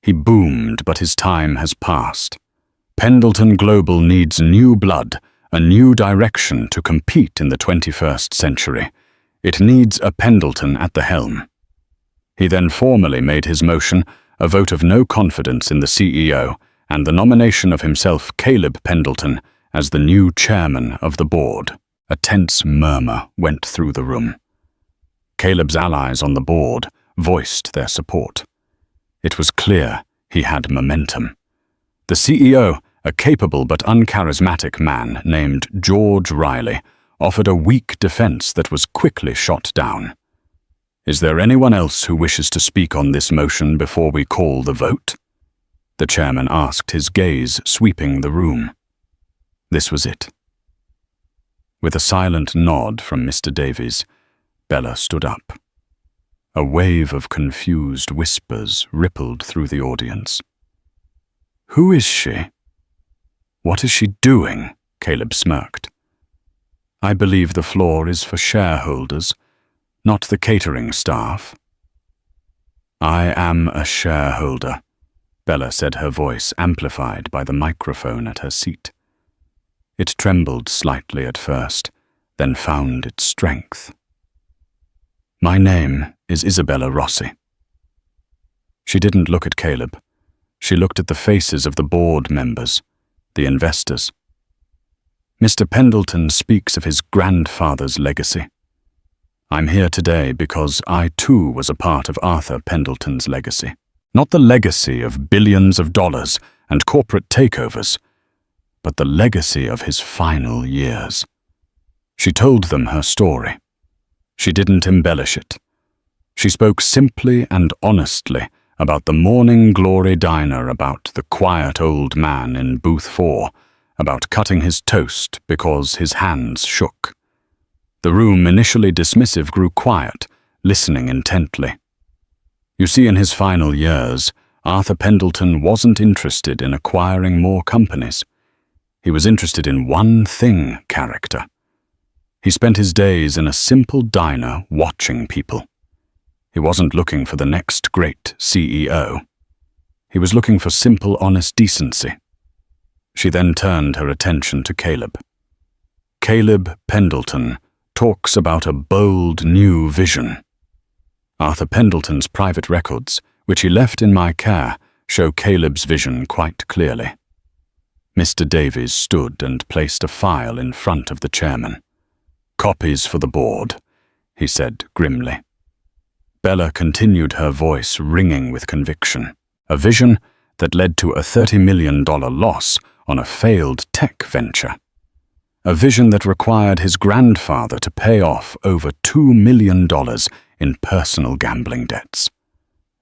He boomed, but his time has passed. Pendleton Global needs new blood, a new direction to compete in the 21st century. It needs a Pendleton at the helm. He then formally made his motion, a vote of no confidence in the CEO, and the nomination of himself, Caleb Pendleton, as the new chairman of the board. A tense murmur went through the room. Caleb's allies on the board voiced their support. It was clear he had momentum. The CEO, a capable but uncharismatic man named George Riley, offered a weak defense that was quickly shot down. Is there anyone else who wishes to speak on this motion before we call the vote? The chairman asked, his gaze sweeping the room. This was it. With a silent nod from Mr. Davies, Bella stood up. A wave of confused whispers rippled through the audience. Who is she? What is she doing? Caleb smirked. I believe the floor is for shareholders, not the catering staff. I am a shareholder, Bella said, her voice amplified by the microphone at her seat. It trembled slightly at first, then found its strength. My name is Isabella Rossi. She didn't look at Caleb. She looked at the faces of the board members, the investors. Mr. Pendleton speaks of his grandfather's legacy. I'm here today because I too was a part of Arthur Pendleton's legacy. Not the legacy of billions of dollars and corporate takeovers, but the legacy of his final years. She told them her story. She didn't embellish it. She spoke simply and honestly about the Morning Glory diner, about the quiet old man in booth 4, about cutting his toast because his hands shook. The room, initially dismissive, grew quiet, listening intently. You see, in his final years, Arthur Pendleton wasn't interested in acquiring more companies. He was interested in one thing, character. He spent his days in a simple diner watching people. He wasn't looking for the next great CEO. He was looking for simple, honest decency. She then turned her attention to Caleb. Caleb Pendleton talks about a bold new vision. Arthur Pendleton's private records, which he left in my care, show Caleb's vision quite clearly. Mr. Davies stood and placed a file in front of the chairman. Copies for the board, he said grimly. Bella continued, her voice ringing with conviction. A vision that led to a $30 million loss on a failed tech venture. A vision that required his grandfather to pay off over $2 million in personal gambling debts.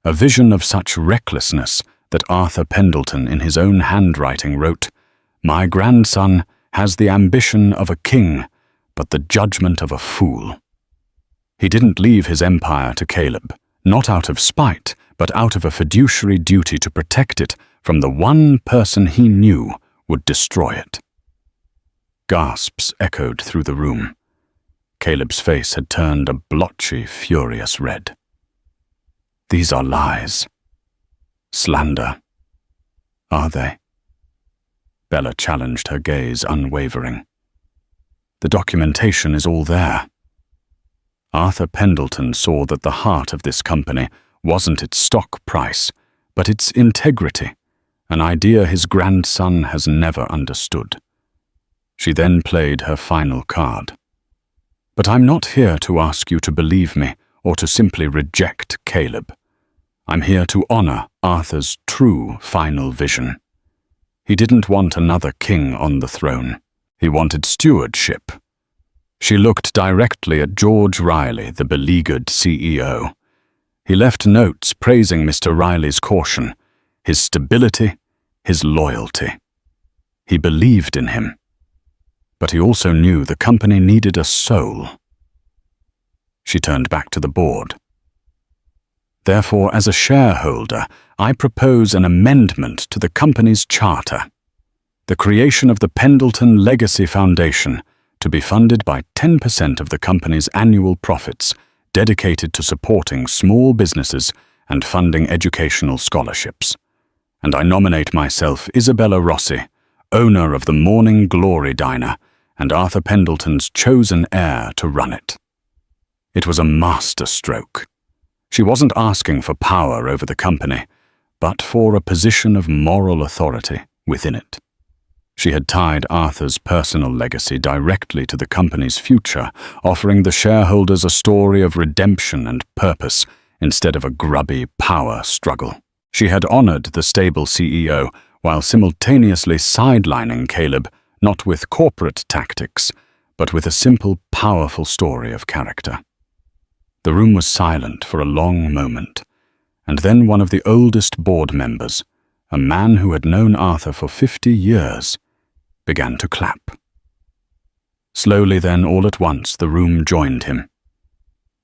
A vision of such recklessness that Arthur Pendleton in his own handwriting wrote, "My grandson has the ambition of a king, but the judgment of a fool." He didn't leave his empire to Caleb, not out of spite, but out of a fiduciary duty to protect it from the one person he knew would destroy it. Gasps echoed through the room. Caleb's face had turned a blotchy, furious red. These are lies. Slander. Are they? Bella challenged, her gaze unwavering. The documentation is all there. Arthur Pendleton saw that the heart of this company wasn't its stock price, but its integrity, an idea his grandson has never understood. She then played her final card. But I'm not here to ask you to believe me or to simply reject Caleb. I'm here to honor Arthur's true final vision. He didn't want another king on the throne. He wanted stewardship. She looked directly at George Riley, the beleaguered CEO. He left notes praising Mr. Riley's caution, his stability, his loyalty. He believed in him. But he also knew the company needed a soul. She turned back to the board. Therefore, as a shareholder, I propose an amendment to the company's charter. The creation of the Pendleton Legacy Foundation, to be funded by 10% of the company's annual profits, dedicated to supporting small businesses and funding educational scholarships. And I nominate myself, Isabella Rossi, owner of the Morning Glory Diner, and Arthur Pendleton's chosen heir to run it. It was a master stroke. She wasn't asking for power over the company, but for a position of moral authority within it. She had tied Arthur's personal legacy directly to the company's future, offering the shareholders a story of redemption and purpose instead of a grubby power struggle. She had honored the stable CEO while simultaneously sidelining Caleb, not with corporate tactics, but with a simple, powerful story of character. The room was silent for a long moment, and then one of the oldest board members, a man who had known Arthur for 50 years, began to clap. Slowly then, all at once, the room joined him.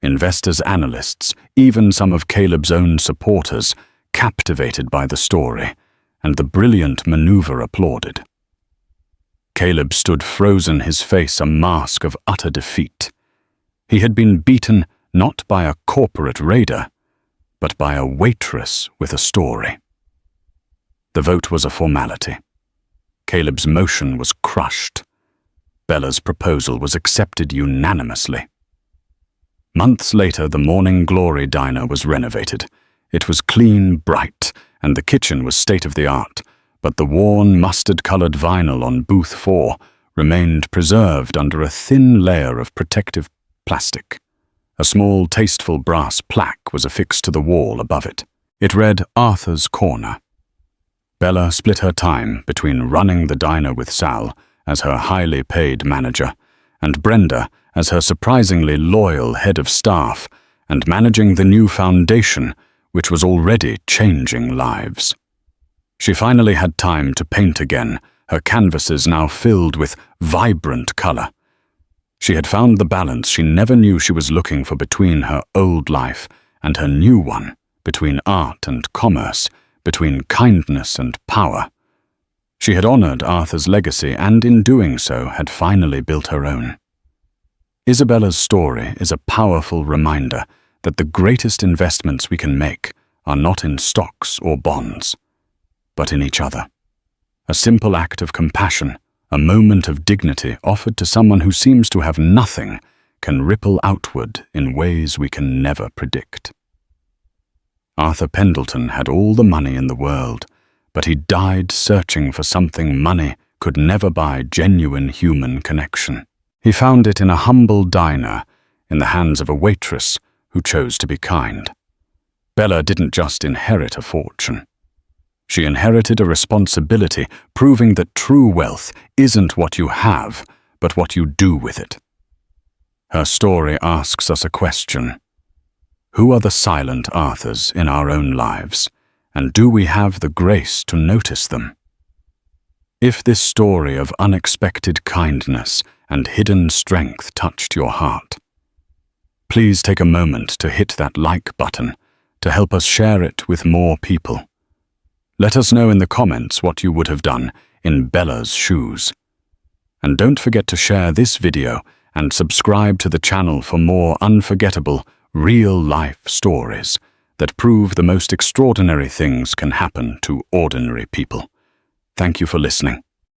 Investors, analysts, even some of Caleb's own supporters, captivated by the story, and the brilliant maneuver applauded. Caleb stood frozen, his face a mask of utter defeat. He had been beaten not by a corporate raider, but by a waitress with a story. The vote was a formality. Caleb's motion was crushed. Bella's proposal was accepted unanimously. Months later, the Morning Glory Diner was renovated. It was clean, bright, and the kitchen was state-of-the-art, but the worn, mustard-colored vinyl on booth 4 remained preserved under a thin layer of protective plastic. A small, tasteful brass plaque was affixed to the wall above it. It read, "Arthur's Corner." Bella split her time between running the diner with Sal as her highly paid manager, and Brenda as her surprisingly loyal head of staff, and managing the new foundation, which was already changing lives. She finally had time to paint again, her canvases now filled with vibrant color. She had found the balance she never knew she was looking for between her old life and her new one, between art and commerce, between kindness and power. She had honored Arthur's legacy and, in doing so, had finally built her own. Isabella's story is a powerful reminder that the greatest investments we can make are not in stocks or bonds, but in each other. A simple act of compassion, a moment of dignity offered to someone who seems to have nothing, can ripple outward in ways we can never predict. Arthur Pendleton had all the money in the world, but he died searching for something money could never buy: genuine human connection. He found it in a humble diner, in the hands of a waitress who chose to be kind. Bella didn't just inherit a fortune. She inherited a responsibility, proving that true wealth isn't what you have, but what you do with it. Her story asks us a question. Who are the silent Arthurs in our own lives, and do we have the grace to notice them? If this story of unexpected kindness and hidden strength touched your heart, please take a moment to hit that like button to help us share it with more people. Let us know in the comments what you would have done in Bella's shoes. And don't forget to share this video and subscribe to the channel for more unforgettable, real-life stories that prove the most extraordinary things can happen to ordinary people. Thank you for listening.